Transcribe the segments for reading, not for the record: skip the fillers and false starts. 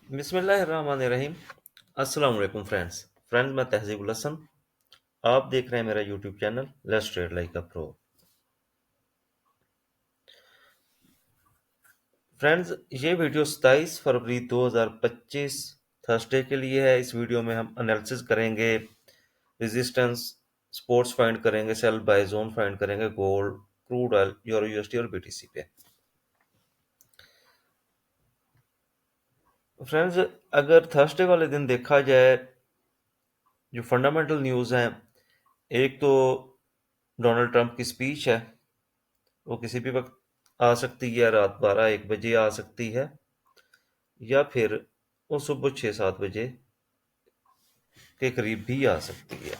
बिस्मिल्लाहिर्रहमानिर्रहीम। अस्सलाम वालेकुम फ्रेंड्स मैं तहजीबुल हसन। आप देख रहे हैं मेरा YouTube channel let's trade like a pro. Friends, ये वीडियो 27 फरवरी 2025 थर्सडे के लिए है। इस वीडियो में हम एनालिसिस करेंगे, रेजिस्टेंस सपोर्ट्स फाइंड करेंगे, सेल बाय जोन फाइंड करेंगे, gold, crude oil, euro USD और बीटीसी पे। फ्रेंड्स, अगर थर्सडे वाले दिन देखा जाए, जो फंडामेंटल न्यूज़ हैं, एक तो डोनाल्ड ट्रंप की स्पीच है। वो किसी भी वक्त आ सकती है, रात 12-1 बजे आ सकती है, या फिर वो सुबह 6-7 बजे के करीब भी आ सकती है।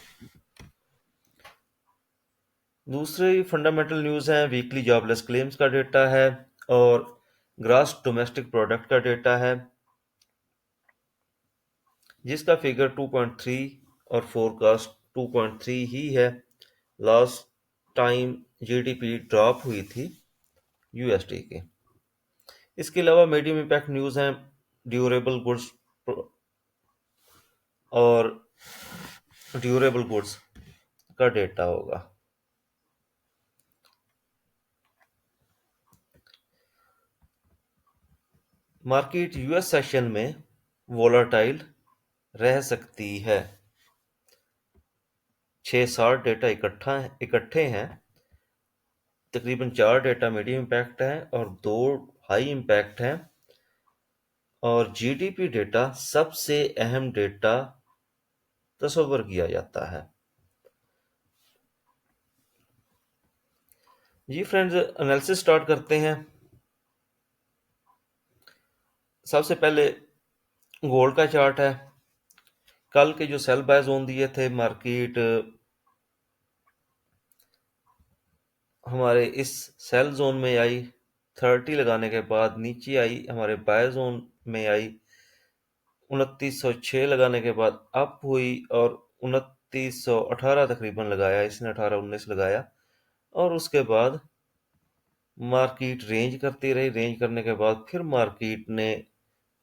दूसरी फंडामेंटल न्यूज़ है, वीकली जॉबलेस क्लेम्स का डेटा है और ग्रास डोमेस्टिक प्रोडक्ट का डेटा है, जिसका फिगर 2.3 और फोरकास्ट 2.3 ही है। लास्ट टाइम जीडीपी ड्रॉप हुई थी यूएसडी की। इसके अलावा मीडियम इम्पैक्ट न्यूज़ हैं, ड्यूरेबल गुड्स और ड्यूरेबल गुड्स का डेटा होगा। मार्केट यूएस सेशन में वोलाटाइल रह सकती है। 6-7 डेटा इकट्ठे हैं। तकरीबन 4 डेटा मीडियम इम्पैक्ट हैं और 2 हाई इम्पैक्ट हैं, और जीडीपी डेटा सबसे अहम डेटा तस्वर किया जाता है। जी फ्रेंड्स, एनालिसिस स्टार्ट करते हैं। सबसे पहले गोल्ड का चार्ट है। कल के जो सेल बाय जोन दिए थे, मार्केट हमारे इस सेल जोन में आई, 30 लगाने के बाद नीचे आई, हमारे बाय जोन में आई, 2906 लगाने के बाद अप हुई और 2918 तकरीबन लगाया, इसने 18-19 लगाया, और उसके बाद मार्केट रेंज करती रही। रेंज करने के बाद फिर मार्केट ने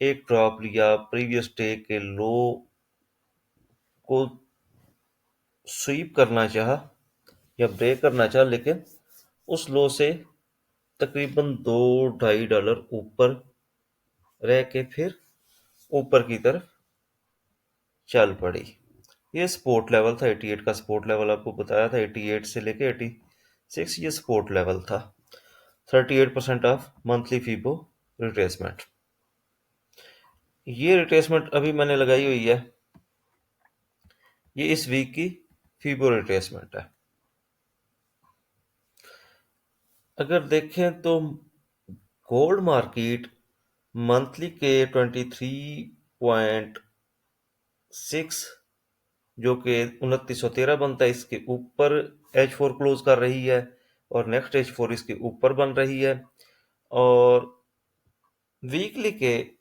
एक ड्रॉप लिया, प्रीवियस डे के लो को स्वीप करना चाहा या ब्रेक करना चाहा, लेकिन उस लो से तकरीबन $2-2.5 ऊपर रह के फिर ऊपर की तरफ चल पड़ी। ये सपोर्ट लेवल था 88 का। सपोर्ट लेवल आपको बताया था 88 से लेके 86 ये सपोर्ट लेवल था। 38% ऑफ मंथली फीबो रिट्रेसमेंट। ये रिट्रेसमेंट अभी मैंने लगाई हुई है, ये इस वीक की फीबो रिट्रेसमेंट है। अगर देखें तो गोल्ड मार्केट मंथली के 23.6, जो कि 2913 बनता है, इसके ऊपर H4 क्लोज कर रही है और नेक्स्ट H4 इसके ऊपर बन रही है। और वीकली के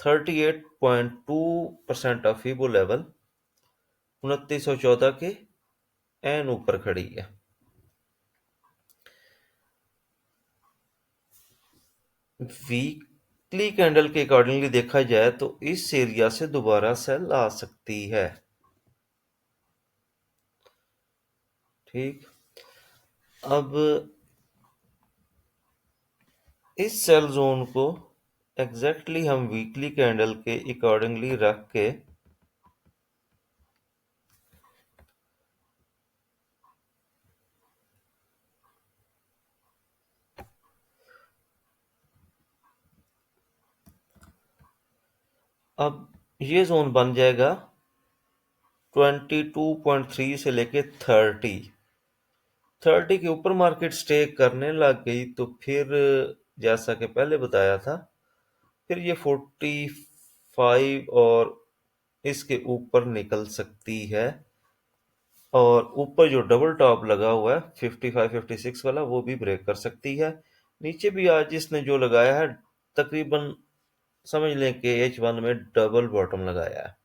38.2% ऑफ फीबो लेवल 2914 के एन ऊपर खड़ी है। वीकली कैंडल के अकॉर्डिंगली देखा जाए तो इस एरिया से दोबारा सेल आ सकती है। ठीक, अब इस सेल जोन को एग्जैक्टली हम वीकली कैंडल के अकॉर्डिंगली रख के अब ये जोन बन जाएगा 22.3 से लेके 30 के ऊपर मार्केट स्टे करने लग गई तो फिर, जैसा कि पहले बताया था, फिर ये 45 और इसके ऊपर निकल सकती है, और ऊपर जो डबल टॉप लगा हुआ है 55-56 वाला, वो भी ब्रेक कर सकती है। नीचे भी आज इसने जो लगाया है, तकरीबन समझ लें कि H1 में डबल बॉटम लगाया है।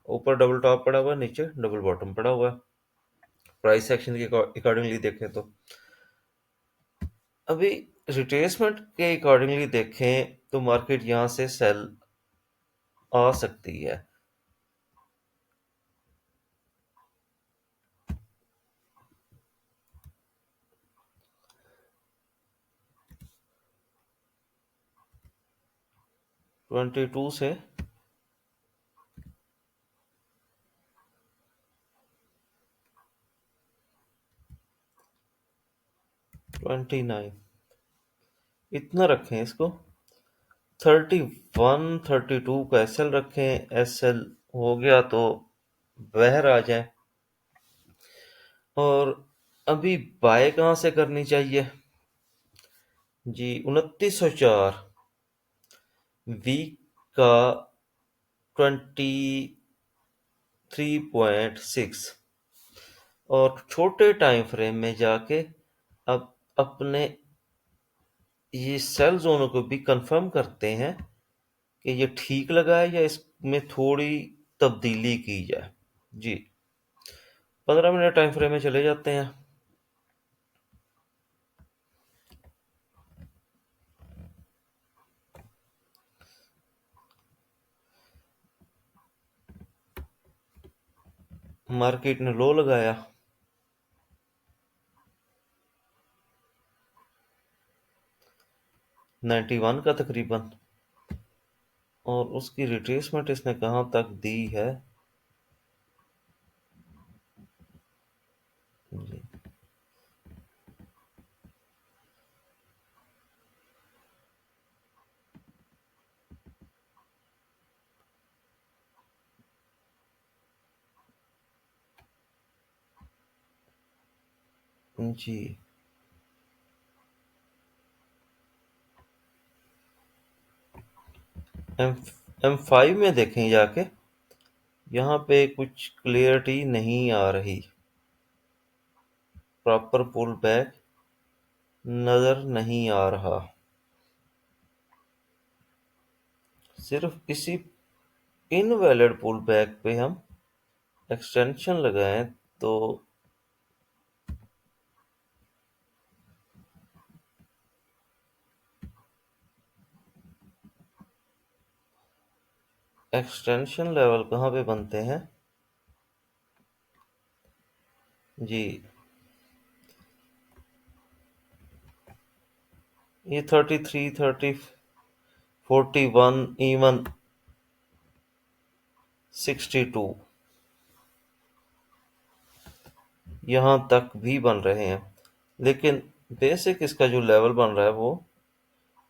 ऊपर डबल टॉप पड़ा हुआ है, नीचे डबल बॉटम पड़ा हुआ है। प्राइस एक्शन के अकॉर्डिंगली देखें तो अभी रिट्रेसमेंट के अकॉर्डिंगली देखें तो मार्केट यहाँ से सेल आ सकती है। 22 से 29 इतना रखें इसको। 31 32 का एसएल रखें, एसएल हो गया तो बाहर आ जाए। और अभी बाय कहाँ से करनी चाहिए जी? 2904 वीक का 23.6 और छोटे टाइम फ्रेम में जाके अब अपने ये सेल जोनों को भी कंफर्म करते हैं कि ये ठीक लगा है या इसमें थोड़ी तब्दीली की जाए जी। 15 मिनट टाइम फ्रेम में चले जाते हैं। मार्केट ने लो लगाया 91 का तकरीबन, और उसकी रिट्रेसमेंट इसने कहाँ तक दी है जी। जी एम M5 में देखें जाके, यहाँ पे कुछ क्लियरिटी नहीं आ रही, प्रॉपर पुल बैक नजर नहीं आ रहा। सिर्फ इसी इनवैलिड पुल बैक पे हम एक्सटेंशन लगाएं तो एक्सटेंशन लेवल कहाँ पे बनते हैं जी? ये 33 30 41 इवन 62 यहाँ तक भी बन रहे हैं, लेकिन बेसिक इसका जो लेवल बन रहा है वो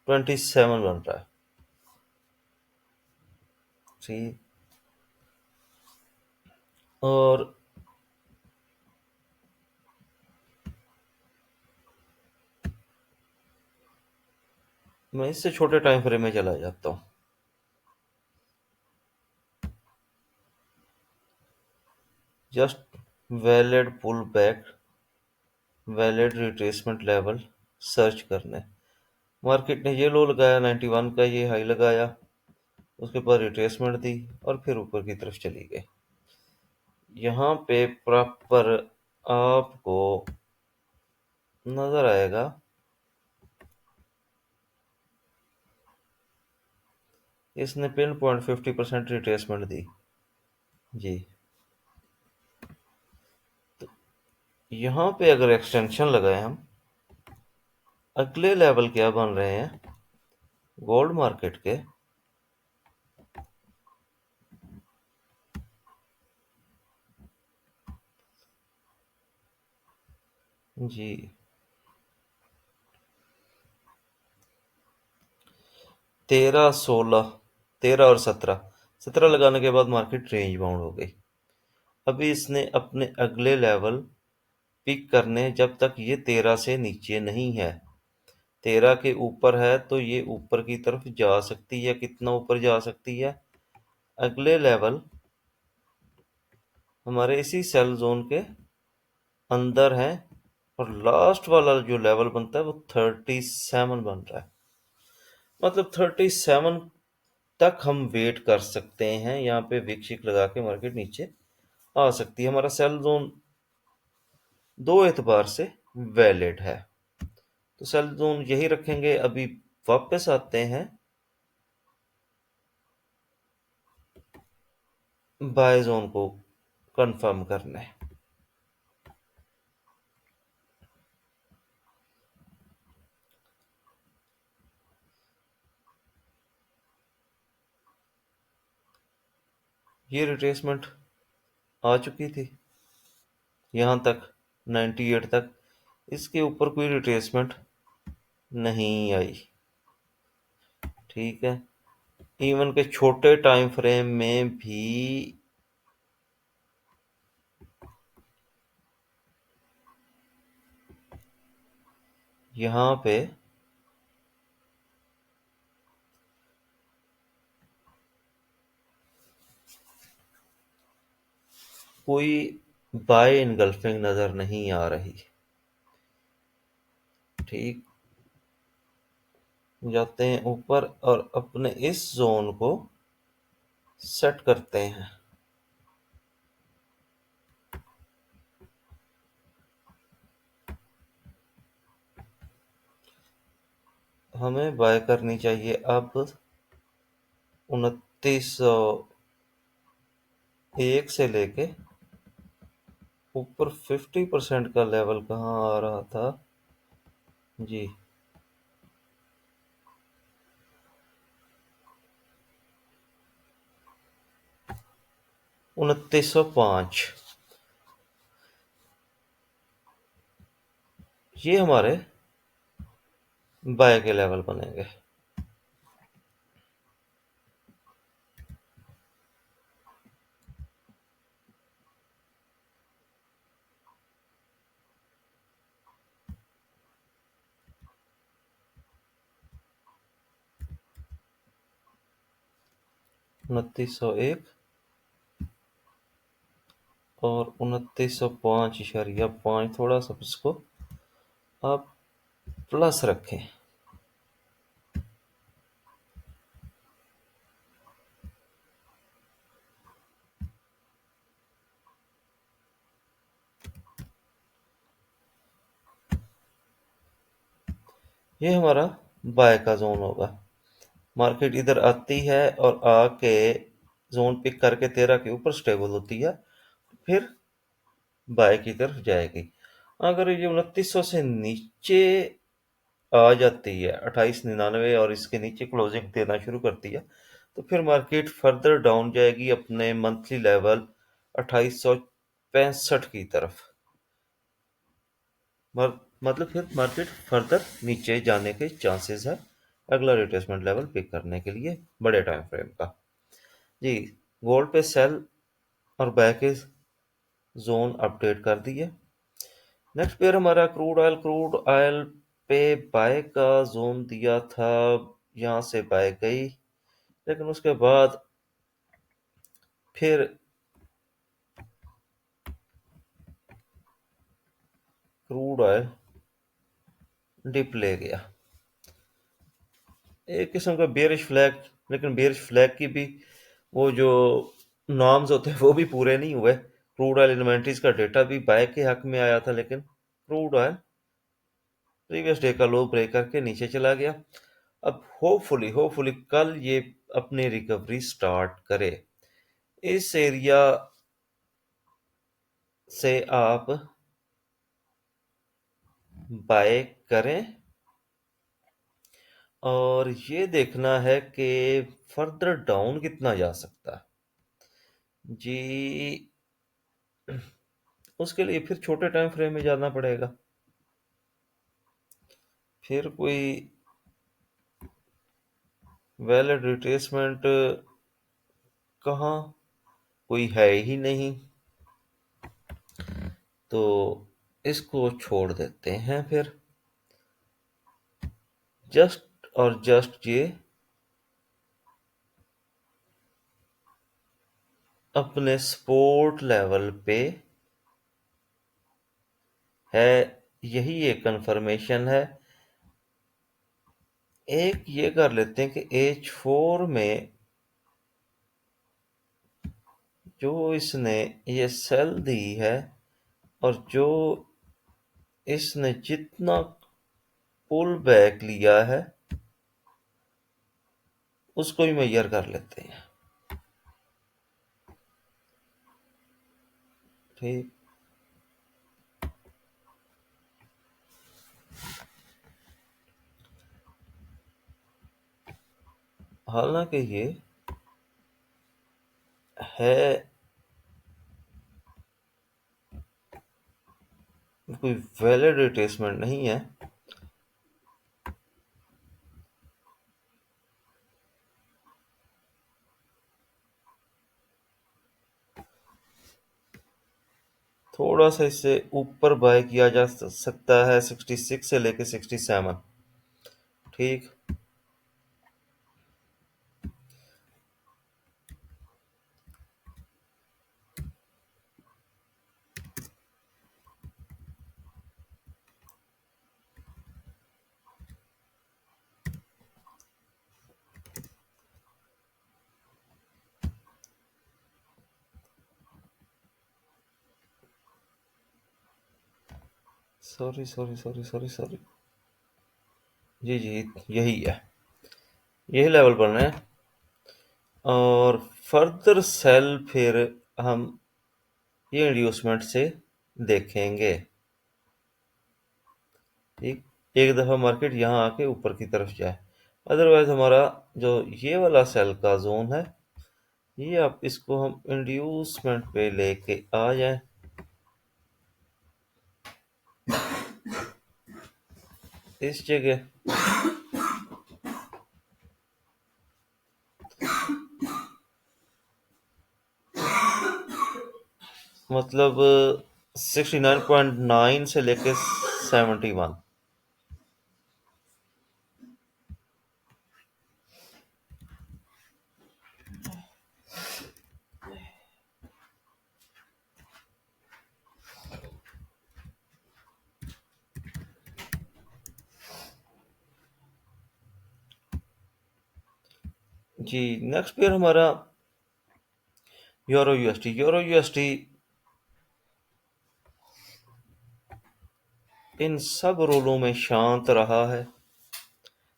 27 बन रहा है। ठीक। और मैं इससे छोटे टाइम फ्रेम में चला जाता हूँ। Just valid pull back, valid retracement level search करने। मार्केट ने ये लो लगाया 91 का, ये हाई लगाया, उसके बाद रिट्रेसमेंट दी और फिर ऊपर की तरफ चली गई। यहाँ पे प्रॉपर आपको नजर आएगा इसने पिन पॉइंट 50% रिट्रेसमेंट दी जी। तो यहाँ पे अगर एक्सटेंशन लगाए हम, अगले लेवल क्या बन रहे हैं गोल्ड मार्केट के जी। 13 16 13 और 17 लगाने के बाद मार्केट रेंज बाउंड हो गई। अभी इसने अपने अगले लेवल पिक करने, जब तक ये 13 से नीचे नहीं है। 13 के ऊपर है तो ये ऊपर की तरफ जा सकती है, कितना ऊपर जा सकती है? अगले लेवल हमारे इसी सेल जोन के अंदर है, और लास्ट वाला जो लेवल बनता है वो 37 बन रहा है। मतलब 37 तक हम वेट कर सकते हैं, यहाँ पे विक लगा के मार्केट नीचे आ सकती है। हमारा सेल जोन दो एतबार से वैलिड है। तो सेल जोन यही रखेंगे। अभी वापस आते हैं बाय जोन को कंफर्म करने। ये रिट्रेसमेंट आ चुकी थी यहाँ तक, 98 तक। इसके ऊपर कोई रिट्रेसमेंट नहीं आई। ठीक है, इवन के छोटे टाइम फ्रेम में भी यहाँ पे कोई बाय इनगल्फिंग नजर नहीं आ रही। ठीक, जाते हैं ऊपर और अपने इस जोन को सेट करते हैं। हमें बाय करनी चाहिए अब 2901 से लेके ऊपर। 50% का लेवल कहाँ आ रहा था जी? 2905। ये हमारे बाय के लेवल बनेंगे। उनतीस सौ एक और 2905.5। थोड़ा सा इसको आप प्लस रखें। ये हमारा बाय का जोन होगा। मार्केट इधर आती है और आके जोन पिक करके 13 के ऊपर स्टेबल होती है, फिर बाय की तरफ जाएगी। अगर ये 2900 से नीचे आ जाती है, 2899, और इसके नीचे क्लोजिंग देना शुरू करती है, तो फिर मार्केट फर्दर डाउन जाएगी अपने मंथली लेवल 2865 की तरफ। मतलब फिर मार्केट फर्दर नीचे जाने के चांसेस है अगला रिट्रेसमेंट लेवल पिक करने के लिए बड़े टाइम फ्रेम का। जी, गोल्ड पे सेल और बाय के जोन अपडेट कर दिए। नेक्स्ट पेयर हमारा क्रूड ऑयल पे बाय का जोन दिया था। यहाँ से बाय गई, लेकिन उसके बाद फिर क्रूड ऑयल डिप ले गया। एक किस्म का बेयरिश फ्लैग, लेकिन बेयरिश फ्लैग की भी वो जो नॉर्म्स होते हैं वो भी पूरे नहीं हुए। क्रूड ऑयल इन्वेंटरीज का डेटा भी बाय के हक में आया था, लेकिन क्रूड ऑयल प्रीवियस डे का लो ब्रेक करके नीचे चला गया। अब होपफुली कल ये अपनी रिकवरी स्टार्ट करे। इस एरिया से आप बाय करें और ये देखना है कि फर्दर डाउन कितना जा सकता है जी। उसके लिए फिर छोटे टाइम फ्रेम में जाना पड़ेगा। फिर कोई वैलिड रिट्रेसमेंट कहाँ, कोई है ही नहीं, तो इसको छोड़ देते हैं फिर। जस्ट ये अपने सपोर्ट लेवल पे है, यही एक कंफर्मेशन है। एक ये कर लेते हैं कि H4 में जो इसने ये सेल दी है और जो इसने जितना पुल बैक लिया है उसको भी मेजर कर लेते हैं। ठीक। हालांकि ये है कोई वैलिड रिट्रेसमेंट नहीं है। थोड़ा सा इससे ऊपर बाय किया जा सकता है 66 से लेके 67। ठीक। Sorry sorry sorry sorry sorry. जी जी, यही है, यही लेवल बन रहे हैं। और फर्दर सेल फिर हम ये इंड्यूसमेंट से देखेंगे। ठीक। एक दफ़ा मार्केट यहाँ आके ऊपर की तरफ जाए, अदरवाइज हमारा जो ये वाला सेल का जोन है ये आप इसको हम इंड्यूसमेंट पे लेके आ जाए। इस जगह मतलब 69.9 से लेके 71। जी, नेक्स्ट पेयर हमारा यूरो यूएसटी। यूरो यूएसटी इन सब रोलों में शांत रहा है,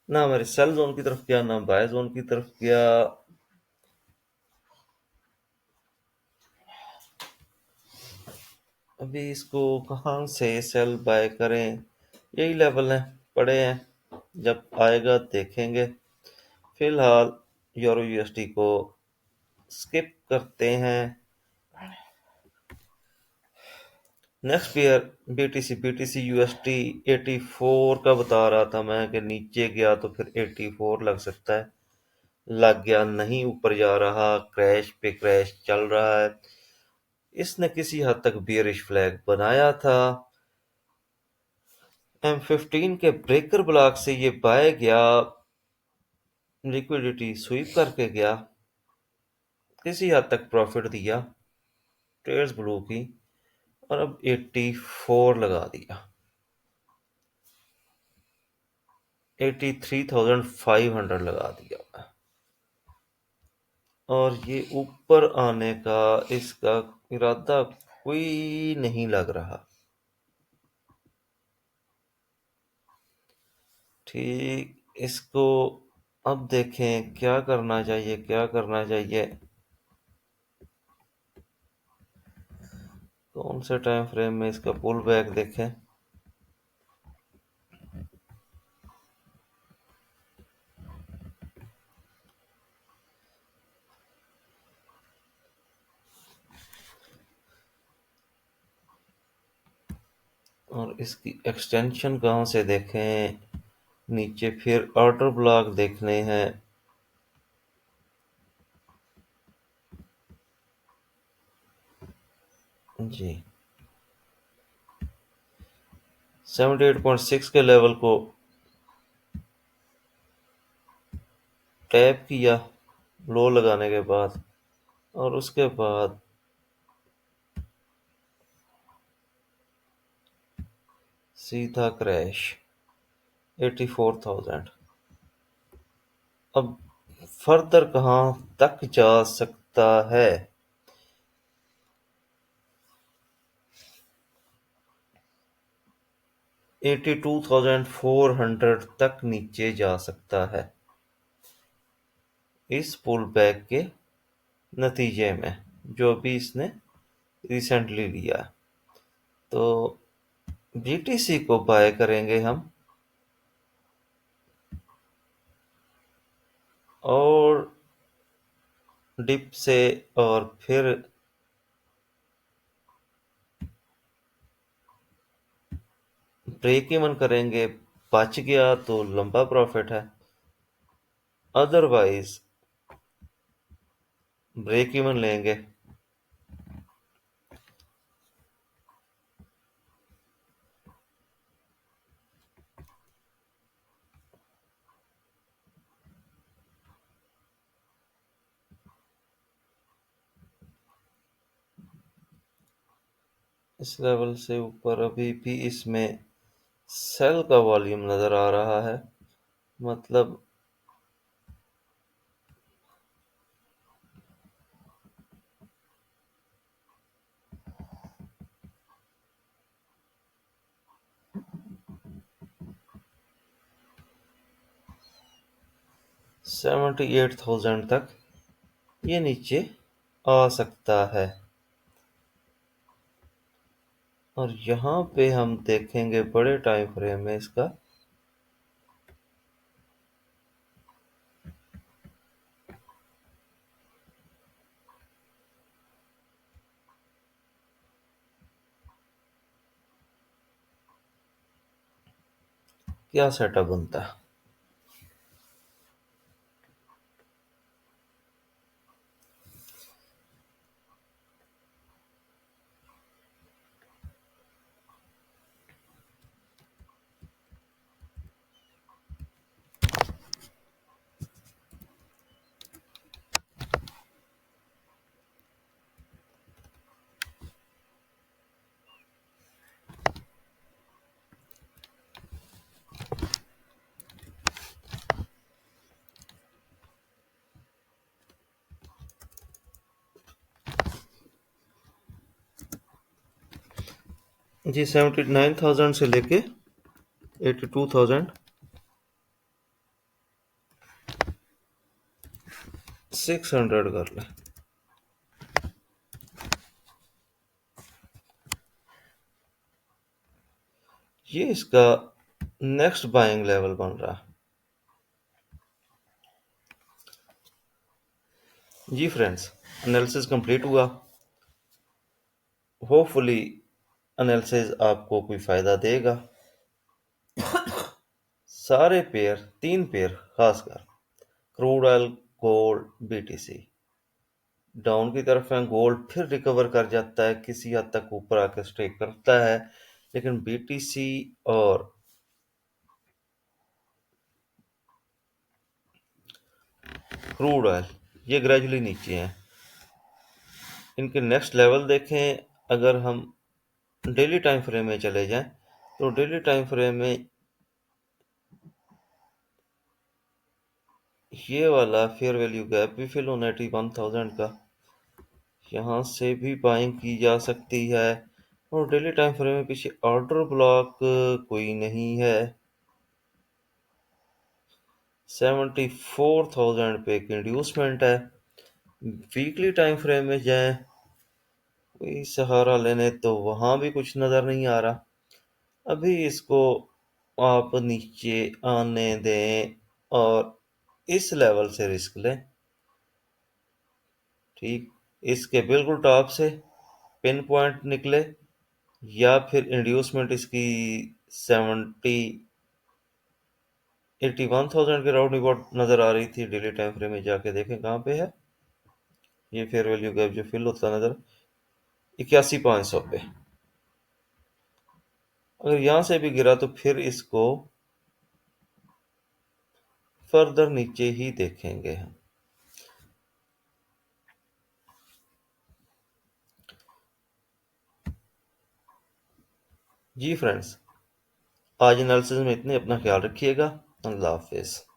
ना हमारे सेल जोन की तरफ गया ना बाय जोन की तरफ गया। अभी इसको कहाँ से सेल बाय करें, यही लेवल हैं पड़े हैं, जब आएगा देखेंगे। फिलहाल यूरो यूएसटी को स्किप करते हैं। Next pair BTC. BTC UST 84 का बता रहा था मैं कि नीचे गया तो फिर 84 लग सकता है, लग गया नहीं, ऊपर जा रहा, क्रैश पे क्रैश चल रहा है। इसने किसी हद तक बियरिश फ्लैग बनाया था। M15 के ब्रेकर ब्लॉक से ये बाय गया, लिक्विडिटी स्वीप करके गया, किसी हद तक प्रॉफिट दिया ट्रेड्स ब्लू की, और अब 84 लगा दिया, 83,500 लगा दिया। और ये ऊपर आने का इसका इरादा कोई नहीं लग रहा। ठीक। इसको अब देखें क्या करना चाहिए, क्या करना चाहिए, कौन से टाइम फ्रेम में इसका पुल बैक देखें। और इसकी एक्सटेंशन कहाँ से देखें, नीचे फिर ऑर्डर ब्लॉक देखने हैं। जी, 78.6 के लेवल को टैप किया लो लगाने के बाद, और उसके बाद सीधा क्रैश 84,000। अब फर्दर कहाँ तक जा सकता है। 82,400 तक नीचे जा सकता है इस पुल बैक के नतीजे में, जो भी इसने रिसेंटली लिया। तो बीटीसी को बाय करेंगे हम, और डिप से, और फिर ब्रेक इवन करेंगे। बच गया तो लंबा प्रॉफिट है, अदरवाइज ब्रेक इवन लेंगे। इस लेवल से ऊपर अभी भी इसमें सेल का वॉल्यूम नजर आ रहा है, मतलब 78,000 तक ये नीचे आ सकता है। और यहाँ पे हम देखेंगे बड़े टाइम फ्रेम में इसका क्या सेटअप बनता है। जी 79,000 से लेके 82,600 कर लें। ये इसका नेक्स्ट बाइंग लेवल बन रहा है। जी फ्रेंड्स, एनालिसिस कंप्लीट हुआ। होपफुली एनालिसिस आपको कोई फ़ायदा देगा। सारे पेयर, 3 पेयर खासकर, crude oil, gold, BTC, down की तरफ है। गोल्ड फिर रिकवर कर जाता है, किसी हद तक ऊपर आकर स्टे करता है, लेकिन बीटीसी और क्रूड ऑयल ये ग्रेजुअली नीचे हैं। इनके नेक्स्ट लेवल देखें, अगर हम डेली टाइम फ्रेम में चले जाएं तो डेली टाइम फ्रेम में ये वाला फेयर वैल्यू गैप भी फिल होना है 81,000 का, यहाँ से भी बाइंग की जा सकती है। और डेली टाइम फ्रेम में पीछे ऑर्डर ब्लॉक कोई नहीं है। 74,000 पे एक इंड्यूसमेंट है। वीकली टाइम फ्रेम में जाएं, कोई सहारा लेने तो वहां भी कुछ नजर नहीं आ रहा। अभी इसको आप नीचे आने दें और इस लेवल से रिस्क लें। ठीक, इसके बिल्कुल टॉप से पिन पॉइंट निकले, या फिर इंड्यूसमेंट इसकी 81,000 के राउंड अबाउट नजर आ रही थी। डेली टाइम फ्रेम में जाके देखें कहाँ पे है ये फेयर वैल्यू गैप जो फिल होता नजर, 81,500 पे। अगर यहाँ से भी गिरा तो फिर इसको फर्दर नीचे ही देखेंगे हम। जी फ्रेंड्स, आज एनालिसिस में इतने, अपना ख्याल रखिएगा। अल्लाह हाफिज़।